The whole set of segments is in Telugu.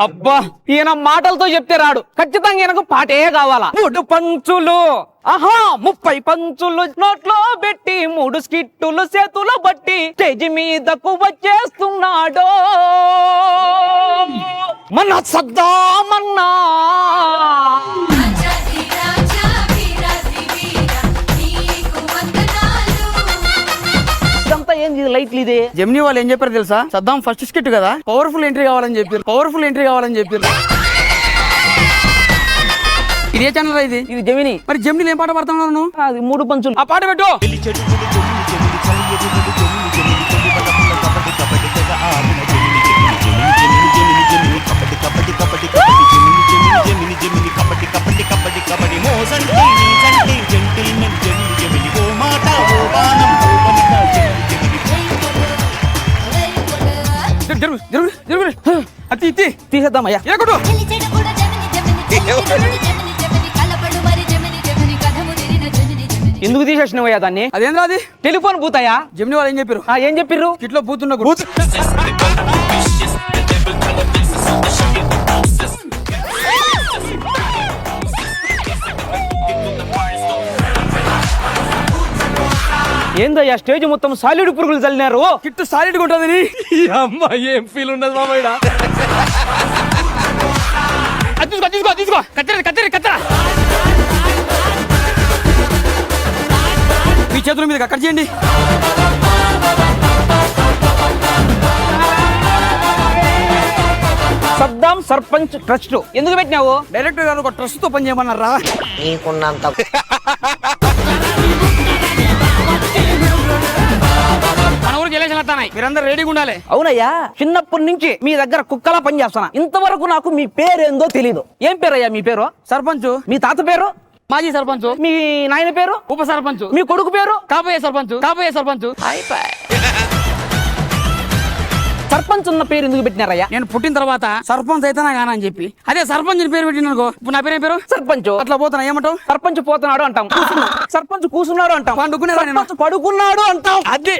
అబ్బా ఈయన మాటలతో చెప్తే రాడు, ఖచ్చితంగా ఈయనకు పాటే కావాలా. 3 పంచులు, ఆహా 30 పంచులు నోట్లో పెట్టి 3 స్కిట్టులు చేతులు బట్టి స్టేజ్ మీదకు వచ్చేస్తున్నాడు మన సద్దామన్నా. ఏంది లైట్లు ఇదే? జెమినీ వాళ్ళు ఏం చెప్పారు తెలుసా? సద్దాం ఫస్ట్ స్కిట్ కదా, పవర్ఫుల్ ఎంట్రీ కావాలని చెప్పారు. ఇదే ఛానల్ ఇది? ఇది జెమినీ. మరి జెమినీ ఏం పాట పాడుతున్నావు నువ్వు? అది 3 పంచులు. ఆ పాట పెట్టు. తీసేద్దామయ్యా. ఎందుకు తీసేసినవయ్యా దాన్ని? అదేం రాది? టెలిఫోన్ బూతాయా? జెమినీ వాళ్ళు ఏం చెప్పారు? ఏం చెప్పిర్రు? ఇట్లో బూతున్న ఏందయ్యా స్టేజ్ మొత్తం సాలిడ్ పురుగులు చల్లినారు. కిట్టు సాలిడ్ గా ఉంటుందని. అమ్మా ఏం ఫీల్ ఉండదు మామయ్య. తీసుకో కత్తెర మీ చేతుల మీద కట్ చేయండి. సద్దాం సర్పంచ్ ట్రస్ట్ ఎందుకు పెట్టినావు? డైరెక్టర్ గారు ఒక ట్రస్ట్ తో పని చేయమన్నారా? మన ఊరికి ఎలక్షన్ వస్తున్నాయి, మీరందరూ రెడీగా ఉండాలి. అవునయ్యా, చిన్నప్పటి నుంచి మీ దగ్గర కుక్కలా పని చేస్తానా. ఇంతవరకు నాకు మీ పేరేందో తెలీదు. ఏం పేరయ్యా మీ పేరు? సర్పంచ్. మీ తాత పేరు? మాజీ సర్పంచ్. మీ నాయన పేరు? ఉప సర్పంచ్. మీ కొడుకు పేరు? కాబోయే సర్పంచ్. సర్పంచ్ ఉన్న పేరు ఎందుకు పెట్టినారయ్యా? నేను పుట్టిన తర్వాత సర్పంచ్ అయితేనా గానా అని చెప్పి అదే సర్పంచ్ పేరు పెట్టిననుకో, ఇప్పుడు నా పేరు ఏం పేరు? సర్పంచ్. అట్లా పోతున్నా ఏమంటావు? సర్పంచ్ పోతున్నాడు అంటాం, సర్పంచ్ కూర్చున్నాడు అంటాం, పండుకునే పడుకున్నాడు అంటాం. అదే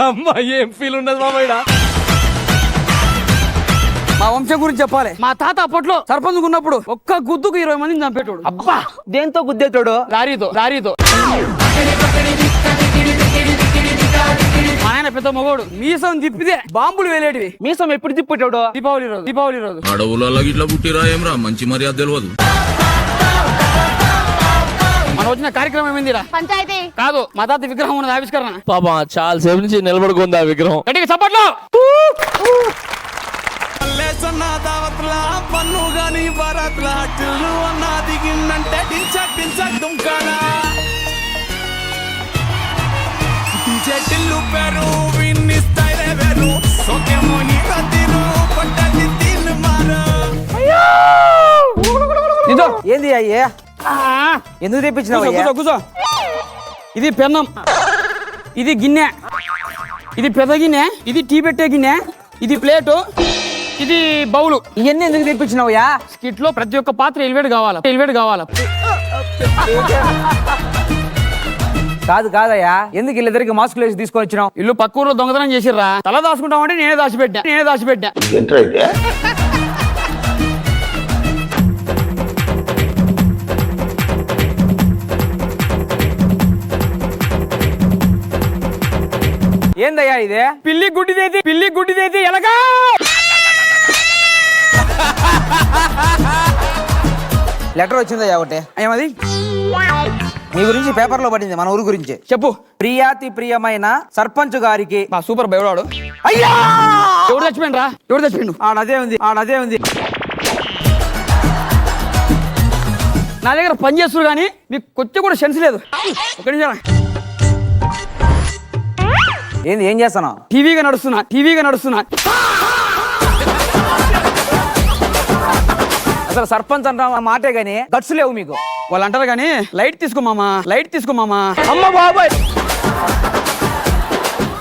అమ్మా ఏం ఫీల్ ఉండదు మామయ్య. మా వంశం గురించి చెప్పాలి. మా తాత అప్పట్లో సర్పంచ్ ఉన్నప్పుడు ఒక్క గుద్దుకు 20 మందిని చంపేటోడు. అబ్బా దేంతో గుద్దేటోడు? లారీతో. మా ఆయన పెద్ద మగోడు, మీసం తిప్పితే బాంబులు వేలేటివి. మీసం ఎప్పుడు తిప్పేటోడు? దీపావళి రోజు. అడవులలో ఇట్లా పుట్టిరా ఏమ్రా, మంచి మర్యాద తెలియదు. మన వచ్చిన కార్యక్రమం ఏమైందిరా? పంచాయతీ కాదు, మా తాత విగ్రహం ఉన్నది ఆవిష్కరణ. పాపా చాలా సేపు నుంచి నిలబడుకుంది ఆ విగ్రహం. గట్టిగా చప్పట్లో. ఏంది అయ్యే? ఎందుకు తెప్పించినావు? కూర్చో. ఇది పెన్నం, ఇది గిన్నె, ఇది పెద్ద గిన్నె, ఇది టీ పెట్టే గిన్నె, ఇది ప్లేటు, ఇది బౌలు. ఇవన్నీ ఎందుకు తెప్పించినావుయా? స్కిట్ లో ప్రతి ఒక్క పాత్ర ఎలివేట్ కావాలా. కాదయ్యా, ఎందుకు వీళ్ళిద్దరికి మాస్కులు వేసి తీసుకొని వచ్చినావు? ఇల్లు పక్క ఊర్లో దొంగతనం చేసిర్రా, తల దాచుకుంటామంటే నేనే దాచిపెట్టా. ఏందయ్యా ఇదే? పిల్లి గుడ్డిదేది ఎలాగా? లెటర్ వచ్చిందయ్యా ఒకటి. ఏమది? నీ గురించి పేపర్ లో పడింది, మన ఊరు గురించి. చెప్పు. ప్రియాతి ప్రియమైన సర్పంచ్ గారికి. సూపర్ బయవాడు. అయ్యా ఎవడు చచ్చిపోయిండు? ఆడదే ఉంది. నా దగ్గర పని చేస్తున్నారు కానీ మీకు కొంచెం కూడా సెన్స్ లేదు. ఒక నిమిషం. ఏం చేస్తాను? టీవీగా నడుస్తున్నా. అసలు సర్పంచ్ అంట మాటే గానీ గట్స్ లేవు మీకు. వాళ్ళు అంటారు కానీ లైట్ తీసుకో మామా. అమ్మ బాబాయ్,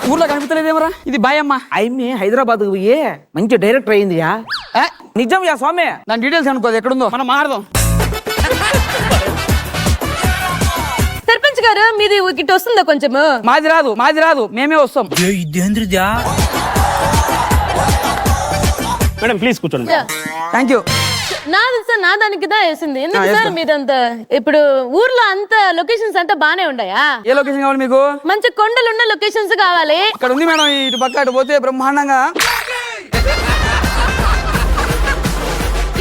ఊర్లో కనిపించలేదేమరా? ఇది బాయమ్మ. అమ్మి హైదరాబాద్ పోయి మంచి డైరెక్టర్ అయిందియా. నిజం యా స్వామి. దాని డీటెయిల్స్ అనుకోదు, ఎక్కడుందో మనం మారదాం. సర్పంచ్ గారు మీది ఇటు వస్తుందా? కొంచెం మాది రాదు, మేమే వస్తాం. మేడం ప్లీజ్ కూర్చోండి మేడం. Thank you. నాది సార్ నా దానికి దా వేసింది ఎందుకు సార్ మీరంతా ఇప్పుడు ఊర్లో అంత లొకేషన్స్ అంతా బానే ఉన్నాయా? ఏ లొకేషన్ కావాలి మీకు? మంచి కొండలున్న లొకేషన్స్ కావాలి. ఇక్కడ ఉంది మేడం, ఇటు పక్క అటు పోతే బ్రహ్మాండంగా.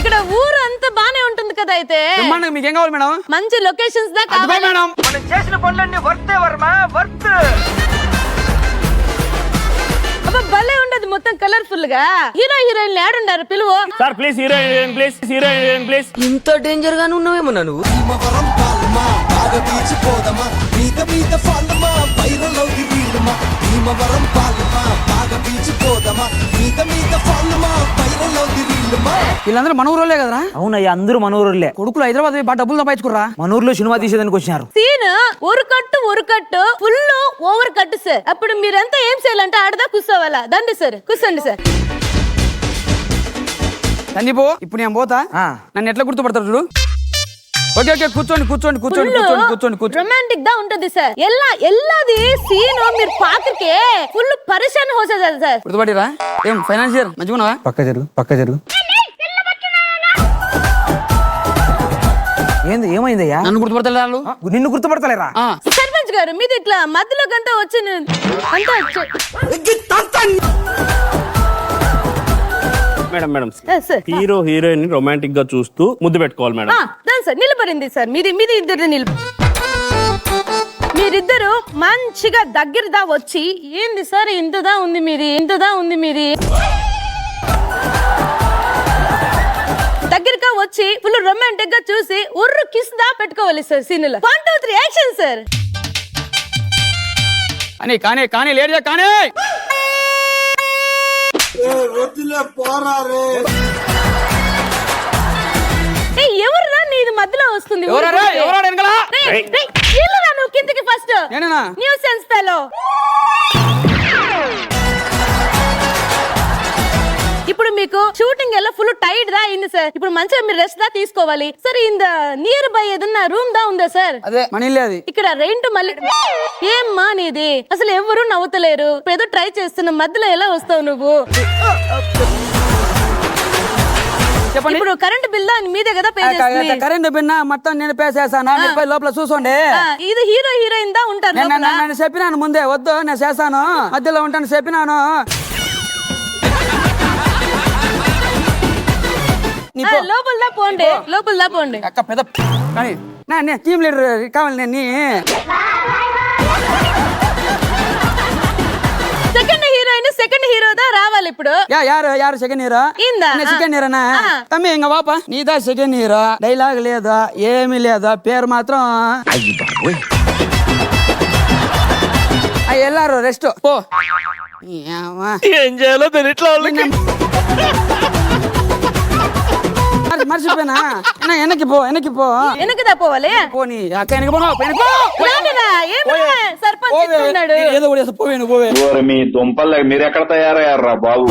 ఇక్కడ ఊరు అంతా బానే ఉంటుంది కదా అయితే. బ్రహ్మాండంగా మీకు ఏం కావాలి మేడం? మంచి లొకేషన్స్ దా అదిగో కావాలి. మేడం మనం చేసిన పనులన్నీ వర్తే వర్మ వర్త్. అబ్బా భలే ఉండదు మొత్తం కలర్ఫుల్ గా. హీరో హీరోయిన్ ఏడుండారు పిలువు. Sir please heroine please heroine please. ఇంత డేంజర్ గానే ఉన్నావేమో నువ్వు. వీళ్ళందరూ మన ఊరోళ్ళే కదరా? అవునయ్యా, అందరూ మన ఊరులే. కొడుకులు హైదరాబాద్ పోయి బాగా డబ్బులు సంపాదించుకుర్రా. మన ఊర్లో సినిమా తీసేదానికి వచ్చినారు. సీన్ ఉరుకట్టు ఫుల్ ఓవర్ కట్ సార్. అప్పుడు మీరంతా ఏం చేయాలంటే ఆడదా కూర్చోవాలా? దండి సార్, కూర్చోండి సార్. సందీపు ఇప్పుడు నేను పోతా, నన్ను ఎట్లా గుర్తుపడతారు చూడు. ఓకే ఓకే కూర్చోండి కూర్చోండి కూర్చోండి కూర్చోండి కూర్చోండి కూర్చోండి. రొమాంటిక్ దా ఉంటది సార్. ఎల్లాది సీన్ మీరు పాకకే ఫుల్ పరిశాన్ హోసేది సార్. గుర్తుపడిరా? ఏం ఫైనాన్షియర్ మంచిగున్నావా? పక్క జరుగు. ఏంది ఏమైందయ్యా? నన్ను గుర్తుపడతారు వాళ్ళు? నిన్ను గుర్తుపడతలేరా? సర్పంచ్ గారు మీది ఇట్లా మధ్యలోకంతా వచ్చి madam sir hero heroine romantic గా చూస్తూ ముద్దు పెట్టుకోవాలి మేడం. దాని సార్ నిలబడింది సార్. మీది ఇద్దరు మీరిద్దరు మంచిగా దగ్గరదా వచ్చి ఏంది సార్ ఇంతదా ఉంది మీది దగ్గరగా వచ్చి ఫుల్ రొమాంటిక్ గా చూసి ఉర్రు కిస్ దా పెట్టుకోవాలి సార్ సీన్ లో. 1 2 3 యాక్షన్ సార్. అని కానీ లేట్ కానీ. ఎవర్రా నీది మధ్యలో వస్తుంది? ఎవరా వెనకాల? నువ్వు కిందికి ఫస్ట్. నేనేనా? New sense fellow. ఇప్పుడు మీకు షూటింగ్ ఎలా ఫుల్ టైట్ దా అయింది సార్. ఇప్పుడు మంచిగా మీరు రెస్ట్ దా తీసుకోవాలి సార్. ఇంద నియర్ బై ఏదన్నా రూమ్ దా ఉందా సార్? అదే మనీ లేదు ఇక్కడ రెంట్ మళ్ళీ ఏమ్మా నీది అసలు ఎవరు నవ్వుతలేరు. ఇప్పుడు ఏదో ట్రై చేస్తున్న మధ్యలో ఎలా వస్తావు నువ్వు? చెప్పండి. ఇప్పుడు కరెంట్ బిల్ దా మీదే కదా పే చేస్తుంది. కరెంట్ బిన్నా మొత్తం నేను పే చేస్తాను. లోపల చూసుకోండి. ఇది హీరో హీరోయిన్ దా ఉంటారు లోపల. నేను చెప్పినాను ముందే, వద్దు నేను చేస్తాను మధ్యలో ఉంటాను చెప్పినాను. లోపల దా పోండి. అక్క పెద్ద కానీ నేను టీమ్ లీడర్ కావాలి. నేను సెకండ్ హీరో దా రావాలి ఇప్పుడు. యారు సెకండ్ హీరో? సెకండ్ హీరోనా? తమ్మి ఇంక పాప నీదా సెకండ్ హీరో. డైలాగ్ లేదా ఏమీ లేదా, పేరు మాత్రం వెళ్ళారు రెస్ట్ పో. ఏం చేయాలో తెలియట్లా వాళ్ళకి. మర్చిపోయినా వెనక్కి పో వెనకదా పోవాలి. పోనీ అక్క వెనక సర్పంచ్ ఉన్నాడు. ఏదో కూడా పోవేను పోవే. మీ దుంపల్ మీరు ఎక్కడ తయారయ్యారా బాబు?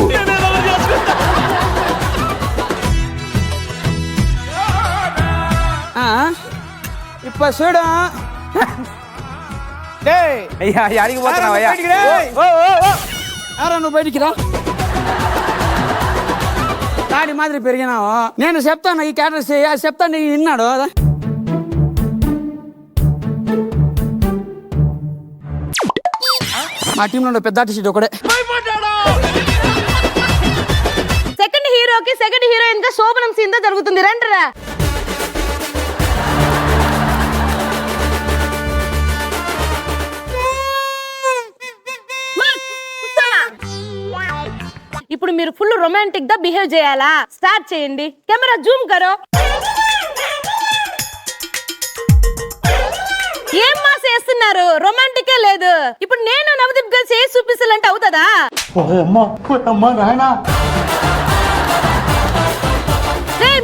ఇప్పుడు చూడు అడిగి పోతున్నావయ్యా? నువ్వు బయటికి రా. తాడి మాదిరి పెరిగినావు. నేను చెప్తాను ఈ క్యారెక్టర్ చెప్తాను విన్నాడు. మా టీంలో పెద్ద ఆర్టిస్ట్ ఒకడే. సెకండ్ హీరోకి సెకండ్ హీరోయిన్ గా శోభనం సీన్ దా జరుగుతుంది. రండిరా. ఇప్పుడు మీరు ఫుల్ రొమాంటిక్ గా బిహేవ్ చేయాలా? స్టార్ట్ చేయండి. కెమెరా జూమ్ కరో. ఏం మాస్ చేస్తున్నారు? రొమాంటికే లేదు. ఇప్పుడు నేను నవదీప్ గారు చేసి చూపిస్తాలంటే అవుతుందా?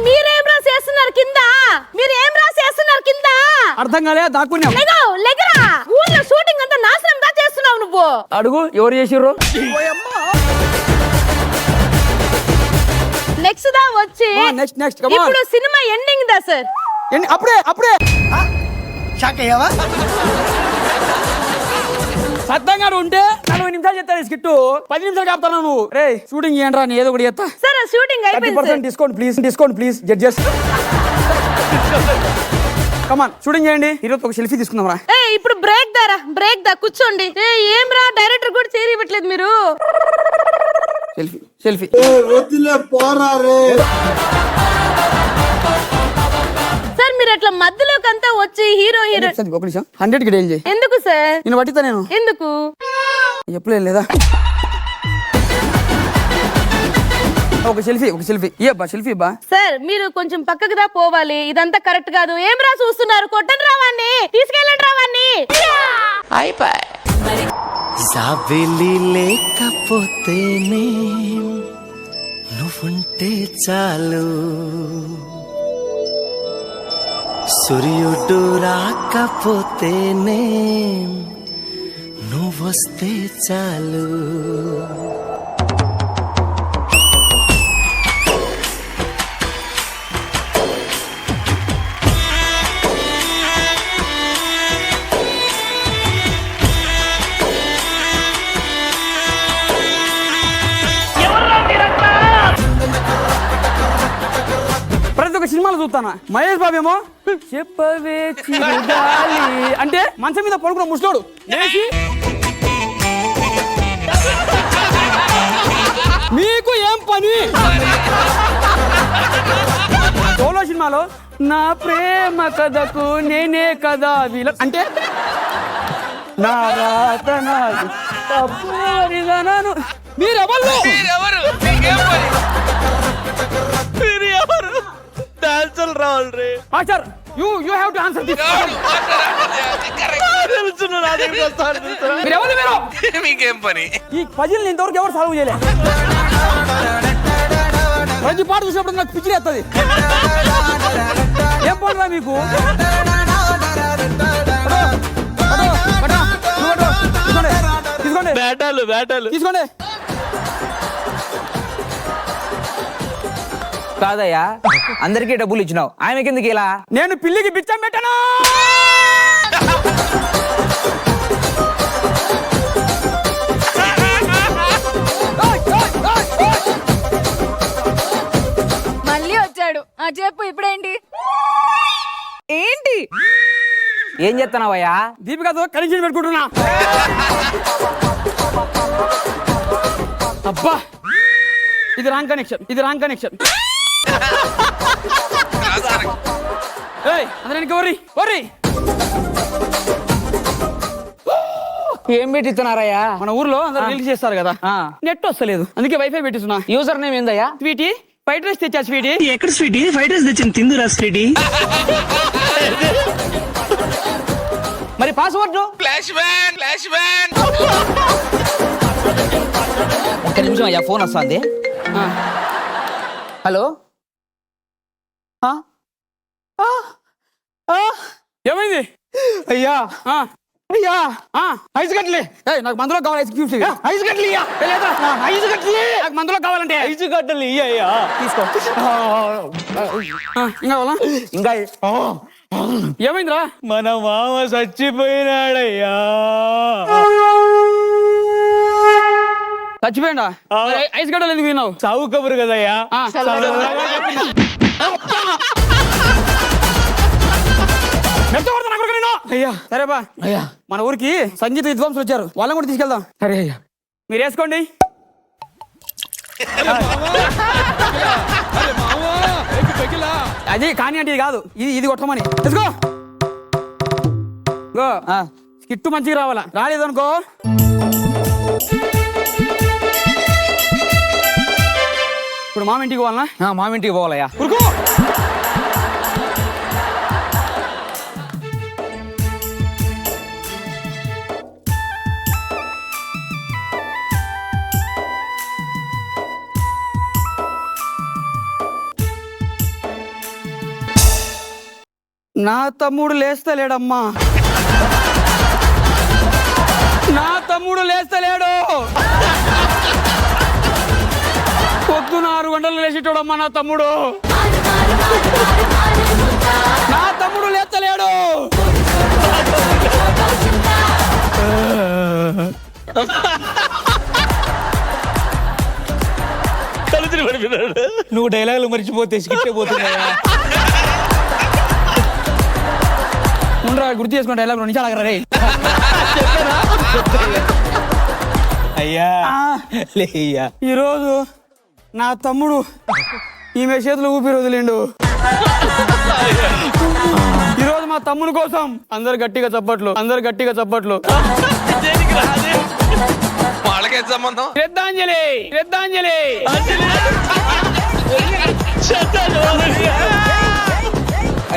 మీరేం రా చేస్తున్నారు కింద? అర్థం కాలే దాక్కున్నాం. లెగరా. ఊర్లో షూటింగ్ అంతా నాశనం దా చేస్తున్నావు నువ్వు. అడుగు ఎవరు చేసిర్రు? నెక్స్ట్ దా వచ్చి నెక్స్ట్ ఇప్పుడు సినిమా ఎండింగ్ దా సార్. అప్పుడే సత్తంగా ఉంటే 40 నిమిషాలు చెప్తాను స్కిట్ 10 నిమిషాలు చెప్తాను నువ్వు రే షూటింగ్ ఏంట్రా నీ ఏదో ఒకటి చెప్తా సార్ షూటింగ్ అయిపోయింది 30% discount please judges come on shooting చేయండి ఈరోజు ఒక సెల్ఫీ తీసుకుందాం రా ఇప్పుడు బ్రేక్ దా కూర్చోండి ఏం రా డైరెక్టర్ కూడా చేరి ఇవ్వట్లేదు మీరు సెల్ఫీ సార్ మీరు అట్లా మధ్యలోకంతా వచ్చి హీరో ఒక నిమిషం 100 కి డైల్ చేయి ఎందుకు సార్ నేను పట్టిస్తా నేను ఎందుకు చెప్పలేదు లేదా ఒక సెల్ఫీ ఇయ్యబ్బా సెల్ఫీ బా సార్ మీరు కొంచెం పక్కకు దా పోవాలి ఇదంతా కరెక్ట్ కాదు ఏం రా చూస్తున్నారు కొట్టండి రావాన్ని తీసుకెళ్ళండి రావాన్ని జాబిలి లేకపోతేనే నువ్వుంటే చాలు సూర్యుడు రాకపోతేనే నువ్వొస్తే చాలు ప్రతి ఒక్క సినిమాలో చూస్తానా మహేష్ బాబు ఏమో చెప్పవే చిరుగాలి అంటే మంచం మీద పడుకున్న ముసలోడు లేచి మీకు ఏం పని సోలో సినిమాలో నా ప్రేమ కథకు నేనే కదా వీళ్ళ అంటే నా రాత నాది, తప్పురిగా నాను. మీరెవరు డాన్సర్ రావాలి రే master you have to answer this తెలుసున్నా నా దగ్గరికి వస్తారు మీరెవరు మీరు మీకేం పని ఈ పజిల్ ఇంతవరకు ఎవరు సాల్వ్ చేయలే ప్రతి పాట చూసినప్పుడు నాకు పిచ్చి వేస్తుంది ఏం పడరా మీకు తీసుకోండి వేటాలు తీసుకోండి కాదయ్యా అందరికీ డబ్బులు ఇచ్చినావు ఆమె కిందకి ఇలా నేను పిల్లికి బిచ్చం పెట్టను మళ్ళీ వచ్చాడు చెప్పు ఇప్పుడేంటి ఏంటి ఏం చేస్తున్నావయ్యా దీపికతో కనెక్షన్ పెట్టుకుంటున్నా అబ్బా ఇది రాంగ్ కనెక్షన్ అందరికి వర్రీ ఏం పెట్టిస్తున్నారయ్యా మన ఊర్లో అందరూ రీల్స్ చేస్తారు కదా ఆ. నెట్ వస్తలేదు అందుకే వైఫై పెట్టిస్తున్నా యూజర్ నేమ్ ఏందయ్యా స్వీటీ ఫ్రైడ్ రైస్ తెచ్చా స్వీటీ ఎక్కడ స్వీటీ ఫ్రైడ్ రైస్ తెచ్చింది తిందురా స్వీటీ మరి పాస్వర్డ్ ఫ్లాష్ బ్యాన్ ఒక్క నిమిషం అయ్యా ఫోన్ వస్తుంది హలో ఏమైంది అయ్యా ఆ, అయ్యా ఆ, ఐదు గట్లే నాకు మందులో కావాలి ఐస్ క్యూబ్స్ ఐదు గట్లే ఐదు గట్లే నాకు మందులో కావాలంటే ఐదు గడ్డలు అయ్యా తీసుకో ఇంకా కావాలా ఇంకా ఏమైందిరా మన మామ చచ్చిపోయినాడయ్యా చచ్చిపోయిందా ఐస్ గడ్డలు ఎందుకు తిన్నావు చావు కబురు కదయ్యా ఆ, మెత్తగొడతా నా కొడుకు నిన్ను. అయ్యా సరే బా అయ్యా మన ఊరికి సంగీత విద్వాంసులు వచ్చారు వాళ్ళని కూడా తీసుకెళ్దాం సరే అయ్యా మీరు వేసుకోండి అది కానీ అంటే ఇది కాదు ఇది కొట్టమని తీసుకో స్కిట్ మంచిగా రావాలా రాలేదనుకో ఇప్పుడు మామ ఇంటికి పోవాలనా మామింటికి పోవాలయ్యా ఉరుకో నా తమ్ముడు లేస్తలేడమ్మా పొద్దున 6 గంటలు లేచేటోడమ్మా నా తమ్ముడు లేస్తలేడు తలుచుని పడిపోయినాడు. నువ్వు డైలాగులు మర్చిపోతే స్కిట్ పోతున్నాయా? ఉండరా గుర్తు చేసుకుని డైలాగ్ 2 నిమిషాలు ఆగరా రే. అయ్యా లేయ్యా. ఈరోజు నా తమ్ముడు ఈమె చేతులు ఊపిరి వదిలిండు. ఈరోజు మా తమ్ముడు కోసం అందరు గట్టిగా చప్పట్లు, అందరు గట్టిగా చప్పట్లు. దేనికి రా అది? వాళ్ళకేం సంబంధం? శ్రద్ధాంజలి, శ్రద్ధాంజలి.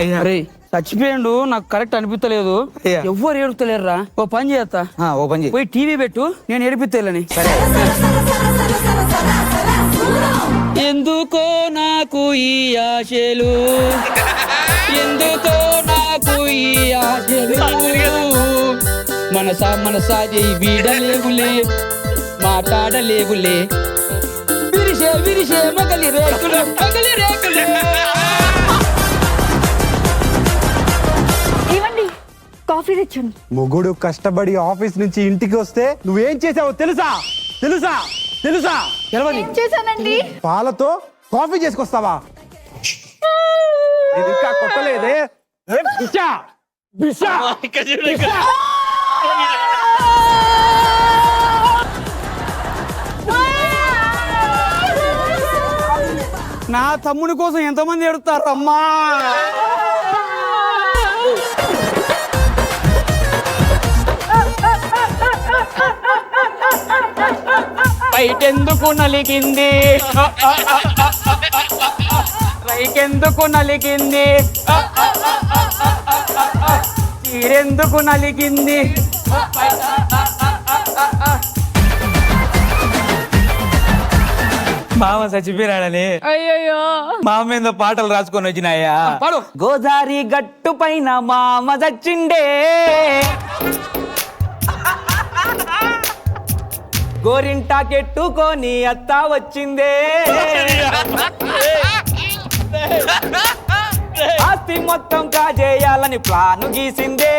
అయ్యా అరే చచ్చిపోయిండు, నాకు కరెక్ట్ అనిపించలేదు. అయ్యా. ఎవ్వరు ఏడుస్తలేరురా. ఓ పని చేస్తా, ఓపెన్ చేయి. పోయి టీవీ పెట్టు, నేను ఏడిపిస్తేలని. ఎందుకో నాకు ఈ ఆశలు, ఎందుకో నాకు ఈ ఆశలు, మనసా మనసా చేయి వీడలేవులే, మాట్లాడలేవులే, విరిసే విరిసే మగలి రేకులు, మగలి రేకులు. ఇవ్వండి, కాఫీ తెచ్చాను. మొగుడు కష్టపడి ఆఫీస్ నుంచి ఇంటికి వస్తే నువ్వేం చేసావో తెలుసా? తెలుసా? తెలుసా? ఏం చేశానండి? పాలతో కాఫీ చేసుకొస్తావా? ఇది ఇంకా కొట్టలేదే. ఏ, బిచ్చా! బిచ్చా! ఇక్కడ చూడు ఇక్కడ. నా తమ్ముని కోసం ఎంతమంది ఏడుస్తారు అమ్మా. బయటెందుకు నలిగింది, రైకెందుకు నలిగింది, చీరెందుకు నలిగింది. మామ చచ్చిపోయినాడని అయ్యయ్యో. మామ మీద పాటలు రాసుకొని వచ్చినాయా? పాడు. గోదారి గట్టు పైన మామ చచ్చిండే, గోరింటాకెట్టుకొని అత్త వచ్చిందే, ఆస్తి మొత్తం కాజేయాలని ప్లాను గీసిందే,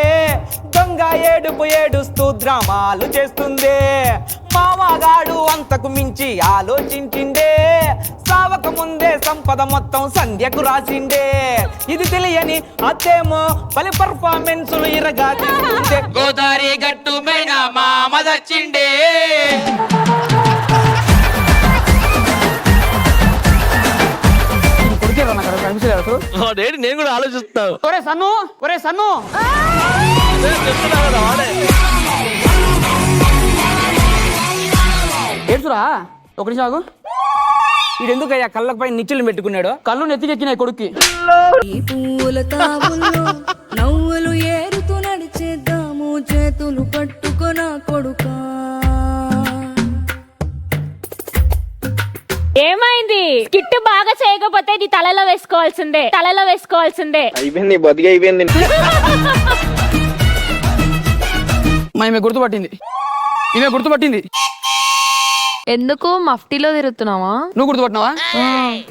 దొంగ ఏడుపు ఏడుస్తూ డ్రామాలు చేస్తుందే, మామగాడు అంతకు మించి ఆలోచించిండే, సావక ముందే సంపద మొత్తం సంధ్యకు రాసిండే, ఇది తెలియని అత్తేమో పలు పర్ఫార్మెన్సులు ఇరగా తీసుకుంటే, గోదారి గట్టు పైన మామ దచ్చిండే. వాడేంటి, నేను కూడా ఆలోచిస్తావు. ఒరే సన్ను, ఒరే సన్ను. ఏడుచురా, ఒక నిమిషం ఆగు. వీడెందుకయ్యా కళ్ళపై నిచ్చెలు పెట్టుకున్నాడు? కళ్ళు నెత్తికెక్కినాయి కొడుక్కి. ఈ పూల తావుల్లో నవ్వులు ఏరుతూ నడిచేద్దాము, చేతులు పట్టుకొన కొడుకా. ఏమైంది? కిట్టు బాగా చేయకపోతే నీ తలలో వేసుకోవాల్సిందే, తలలో వేసుకోవాల్సిందే. అయిపోయింది బతికి అయిపోయింది. మా ఈమె గుర్తుపట్టింది, ఈమె గుర్తుపట్టింది. ఎందుకు మఫ్టీలో తిరుగుతున్నావా? నువ్వు గుర్తుపట్టినావా?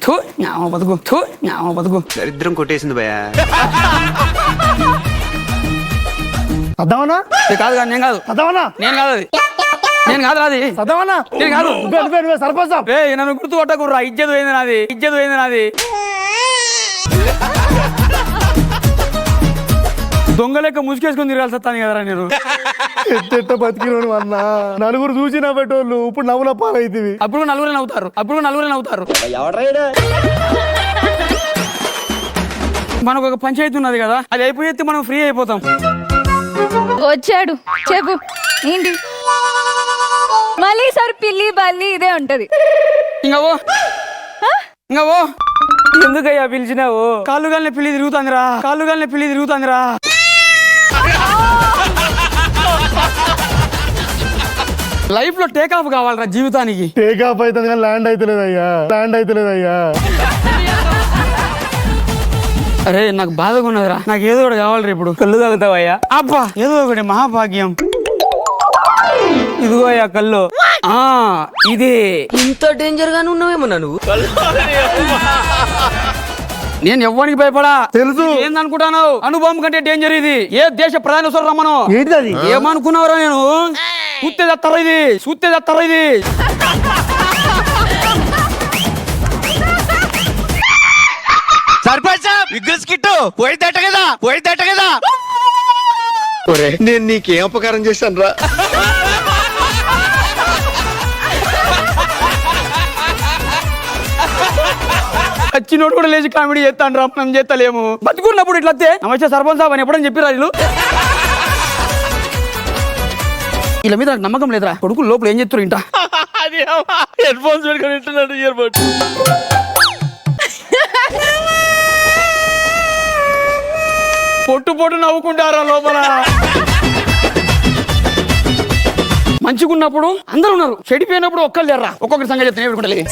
థూ, న్యామ బతుకు, థూ, న్యామ బతుకు. దరిద్రం కొట్టేసింది భయ. అర్థమనా? ఇది కాదు కాదు, నేను కాదు, అర్థమనా? నేను కాదు, అది నేను కాదు, అది అర్థమనా? నేను కాదు. సర్పంచ్ ఏ నన్ను గుర్తుపట్టకుర్రా, ఇజ్జత్ పోయింది నాది, ఇజ్జత్ పోయింది నాది. దొంగ లెక్క ముసుకేసుకొని తిరగాల్సి వస్తాను కదరా నేను. ఎట్టెట్ట బతికినోడు అన్న, నలుగురు చూసి నవ్వేటోళ్ళు ఇప్పుడు నవ్వుల పాలైతివి. అప్పుడు నలుగురే నవ్వుతారు, అప్పుడు నలుగురే నవ్వుతారు. మనకు ఒక పంచాయతీ ఉన్నది కదా, అది అయిపోయేది మనం ఫ్రీ అయిపోతాం. వచ్చాడు, చెప్పు ఏంటి? మళ్ళీ సార్ పిల్లి బల్లి ఇదే ఉంటది. ఇంకా ఓ, ఇంకా ఓ. ఎందుకయ్యా పిలిచినావు? కాళ్ళుగాల్ని పిల్లి తిరుగుతాందిరా, కాళ్ళుగాల్ని పిల్లి తిరుగుతాందిరా. లైఫ్ లో టేక్ ఆఫ్ కావాలరా జీవితానికి. టేక్ ఆఫ్ అవుతుంది కానీ ల్యాండ్ అవుతలేదయ్యా, ల్యాండ్ అవుతలేదయ్యా. అరే నాకు బాధగా ఉన్నదిరా, నాకు ఏదో ఒకటి కావాలరా ఇప్పుడు. కళ్ళు తాగుతావయ్యా? అబ్బా ఏదో ఒకటి మహాభాగ్యం. ఇదిగో అయ్యా కళ్ళు. ఆ ఇదే. ఇంత డేంజర్ గానే ఉన్నావేమో నువ్వు. నేను ఎవ్వరికి భయపడా, తెలుసు. ఏందనుకుంటాను? అనుభవం కంటే డేంజర్ ఇది. ఏ దేశ ప్రధాని వస్తారు రమ్మను. ఏంటిది? ఏమనుకున్నావురా నేను? చూస్తే చేస్తారా ఇది చూస్తే చేస్తారా ఇది సర్పంచ్ విగ్రస్ కిట్టు పోయిద్దట కదా నేను నీకేం ఉపకారం చేశాను రా. వచ్చినోడు కూడా లేచి కామెడీ చేస్తాను రా మనం చేస్తలేము బతుకున్నప్పుడు ఇట్లా వస్తే నమస్తే సర్పంచ్ సాబ్ అని ఎప్పుడని చెప్పిరా వీళ్ళు వీళ్ళ మీద నాకు నమ్మకం లేదురా కొడుకులు లోపల ఏం చెప్తారు ఇంట అది హెడ్ ఫోన్స్ పెట్టుకొని వింటున్నాడు ఇయర్ బడ్. పొట్టు నవ్వుకుంటారా లోపల మంచిగున్నప్పుడు అందరూ ఉన్నారు చెడిపోయినప్పుడు ఒక్కరు లేరా ఒక్కొక్కరి సంగతి చెప్తే పెట్టుకుంటలేదు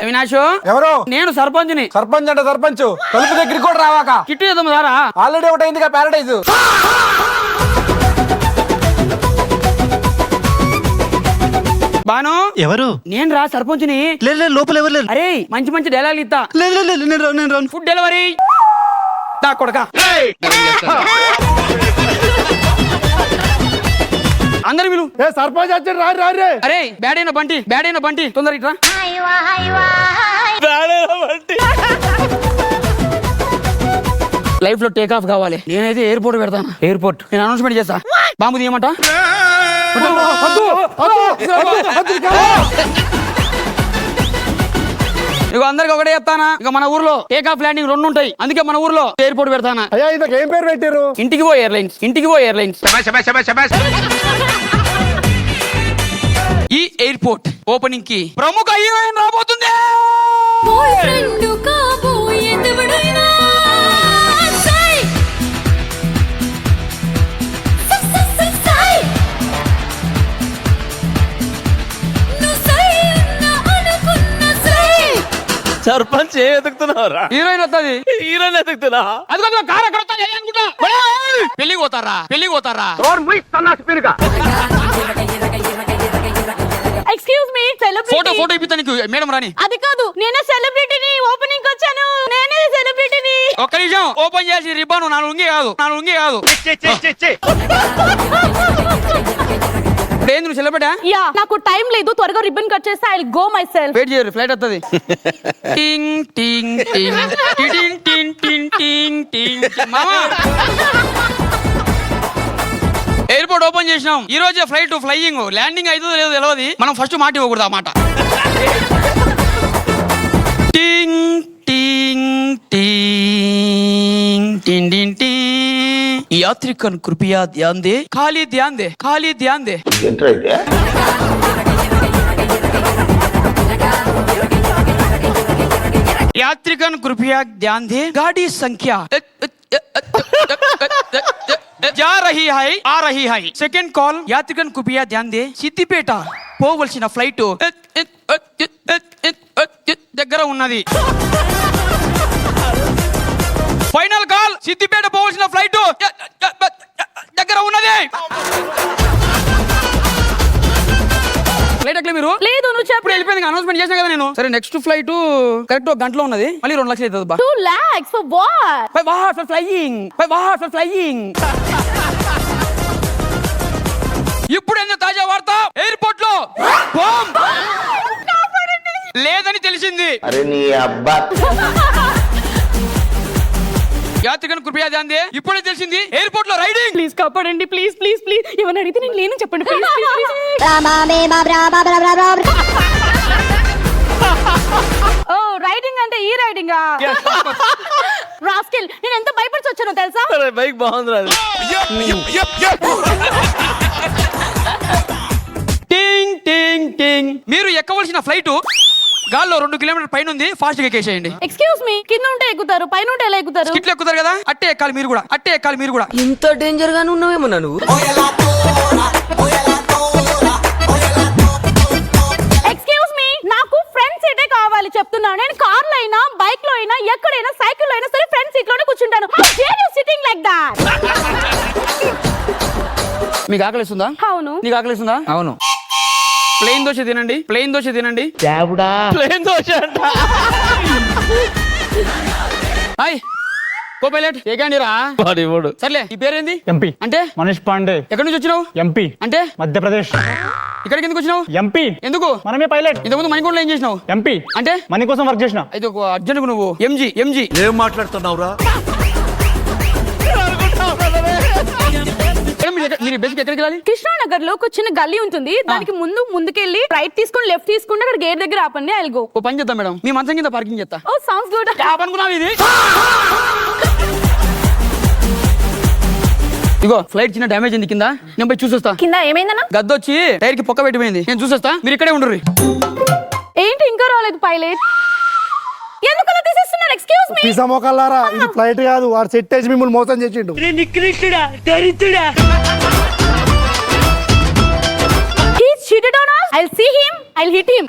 అవినాష్ ఎవరు? నేను సర్పంచ్ని సర్పంచ్ అంటే సర్పంచ్ తలుపు దగ్గరికి కూడా రావాక కిట్టు చేద్దాం సారా ఆల్రెడీ ఒకటి అయిందిగా ప్యారడైజ్. బాను ఎవరు? నేను రా సర్పంచ్ని లేదు లోపల ఎవరు లేరు. అరే మంచి మంచి డైలాగ్ ఇస్తా లేదు నేను రాను. ఫుడ్ డెలివరీ దా కొడక అందరు విలు ఏ సర్పంచ్ వచ్చి రారే. అరే బ్యాడ్ అయిన బంటి తొందర ఇట్రా లైఫ్ లో టేక్ ఆఫ్ కావాలి నేనైతే ఎయిర్పోర్ట్ పెడతాను ఎయిర్పోర్ట్ నేను అనౌన్స్మెంట్ చేస్తా బాంబు తీయమంట ఇక అందరికి ఒకటే చెప్తానా ఇక మన ఊర్లో టేక్ ఆఫ్ ల్యాండింగ్ 2 ఉంటాయి అందుకే మన ఊర్లో ఎయిర్పోర్ట్ పెడతానా అయ్యా ఇంతకు ఏం పేరు పెట్టారు? ఇంటికి పో ఎయిర్లైన్స్ ఈ ఎయిర్పోర్ట్ ఓపెనింగ్ కి ప్రముఖ హీరోయిన్ రాబోతుంది బాయ్ ఫ్రెండ్ కాబోయేదెవడైనా సై సై నువ్వు సై అన్న అనుకున్న సై సర్పంచ్ ఏం ఎదుగుతున్నావురా? హీరోయిన్ వస్తుంది హీరోని ఎదుగుతున్నా. అది కాదు కార్ ఎక్కడ వస్తుంది అనుకుంటా పెళ్లికి పోతారా ఎక్స్క్యూజ్ మీ ఫోటో ఇప్పిస్తానికి మేడం రాని అది కాదు నేనే సెలబ్రిటీని ఓపెనింగ్ వచ్చాను నేనే సెలబ్రిటీని ఒక్క నిమిషం ఓపెన్ చేసి రిబ్బన్ నా లుంగి కాదు ఇప్పుడు ఏంది నువ్వు సెలబ్రిటా యా నాకు టైం లేదు త్వరగా రిబ్బన్ కట్ చేస్తే I will go my self wait చేయరు ఫ్లైట్ వస్తుంది టింగ్ టింగ్ టింగ్ టిటింగ్ టింగ్ టింగ్ టింగ్ టింగ్ మామా ఎయిర్పోర్ట్ ఓపెన్ చేసినాం ఈ రోజే ఫ్లైయింగ్ ల్యాండింగ్ అవుతుందో లేదో తెలియదు మనం ఫస్ట్ మాట ఇవ్వకూడదు ఆ మాట టింగ్ టింగ్ టింగ్ టింగ్ టింగ్ టింగ్ यात्रिकन कृपया ध्यान दे खाली ध्यान दे यात्रिकन कृपया ध्यान दे गाड़ी संख्या जा रही है आ रही है सेकंड कॉल यात्रिकन कृपया ध्यान दे సిద్దిపేట పోవలసిన ఫ్లైట్ దగ్గర ఉన్నది ఫైనల్ కాల్ సిద్దిపేట పోవలసిన ఫ్లైట్ దగ్గర ఉన్నది ఫ్లైట్ ఎక్కలే మీరు లేదు నువ్వు చెప్పు ఇప్పుడు వెళ్ళిపోయింది అనౌన్స్మెంట్ చేశాను కదా నేను సరే నెక్స్ట్ ఫ్లైట్ కరెక్ట్ ఒక గంటలో ఉన్నది మళ్ళీ 2 లక్షలు అవుతుంది బా 2 lakhs for what for flying ఇప్పుడు ఎందుకు తాజా వార్త ఎయిర్పోర్ట్ లో బాంబ్ లేదని తెలిసింది అరే నీ అబ్బా యాత్రికన్ కృపయా ధ్యాన్ దే ఇప్పుడే తెలిసింది ఎయిర్పోర్ట్ లో రైడింగ్ ప్లీజ్ కాపాడండి ప్లీజ్ ఎవరిని అడిగితే నేను లేను చెప్పండి ప్లీజ్ ఓ రైడింగ్ అంటే ఈ రైడింగా రాస్కెల్ నేను ఎంత భయపడి వచ్చానో తెలుసా బైక్ బాగుంది రాదు. టింగ్ టింగ్ టింగ్ మీరు ఎక్కవలసిన ఫ్లైట్ గాల్లో 2 కిలోమీటర్ పైన ఉంది ఫాస్ట్ గా ఎక్కేసేయండి ఎక్స్క్యూజ్ మీ కింద ఉంటే ఎక్కుతారు పైన ఉంటే ఎలా ఎక్కుతారు స్కిట్లు ఎక్కుతారు కదా అట్టే ఎక్కాలి మీరు కూడా ఇంత డేంజర్ గానే ఉన్నావేమో నువ్వు. ఎక్స్క్యూజ్ మీ నాకు ఫ్రంట్ సీటే కావాలి చెప్తున్నాను నేను కార్ లో అయినా బైక్ లో అయినా ఎక్కడైనా సైకిల్ లో అయినా సరే ఫ్రంట్ సీట్ లోనే కూర్చుంటాను how dare you sitting like that మీకు ఆకలిస్తుందా అవును నీకు ఆకలిస్తుందా అవును ప్లెయిన్ దోశ తినండి ప్లేన్ దోశ అంట. హాయ్ కో పైలట్ ఏకండి రా వాడు ఇవ్వడు. సర్లే ఈ పేరేంది ఎంపీ అంటే మనీష్ పాండే. ఎక్కడి నుంచి వచ్చినావు ఎంపీ అంటే మధ్యప్రదేశ్. ఇక్కడికి ఎందుకు వచ్చినావు ఎంపీ ఎందుకు మనమే పైలట్. ఇంతకుముందు మణికొండలో ఏం చేసినావు ఎంపీ అంటే మనీ కోసం వర్క్ చేసిన. అయితే ఒక అర్జెంట్ నువ్వు ఎంజీ ఎంజీ ఏం మాట్లాడుతున్నావురా? మీరు బేసిక్ ఎక్కడికి వెళ్ళాలి కృష్ణానగర్ లో ఒక చిన్న గల్లీ ఉంటుంది, దానికి ముందుకెళ్ళి రైట్ తీసుకొని లెఫ్ట్ తీసుకుంటే అక్కడ గేట్ దగ్గర ఆపండి. I'll go. ఓ పని చేద్దాం మేడం మీ మంచం కింద పార్కింగ్ చేస్తా ఓ సౌండ్స్ గుడ్. క్యాబ్ అనుకున్నావు ఇది ఇగో ఫ్లైట్ చిన్న డ్యామేజ్ అయింది కింద, నేను పోయి చూసొస్తా. కింద ఏమైందన్నా? గద్దొచ్చి టైర్ కి పొక్క పెట్టిపోయింది, నేను చూసొస్తా, మీరు ఇక్కడే ఉండరు. ఏంటి ఇంకా రాలేదు పైలట్? ఎందుకు అలా తీసేస్తున్నారు? Excuse me. పిసా మోకాలారా, ఇది ఫ్లైట్ కాదు. వాడు సెట్ వేసి మిమ్మల్ని మోసం చేసిండు. He's cheated on us. I'll see him. I'll hit him.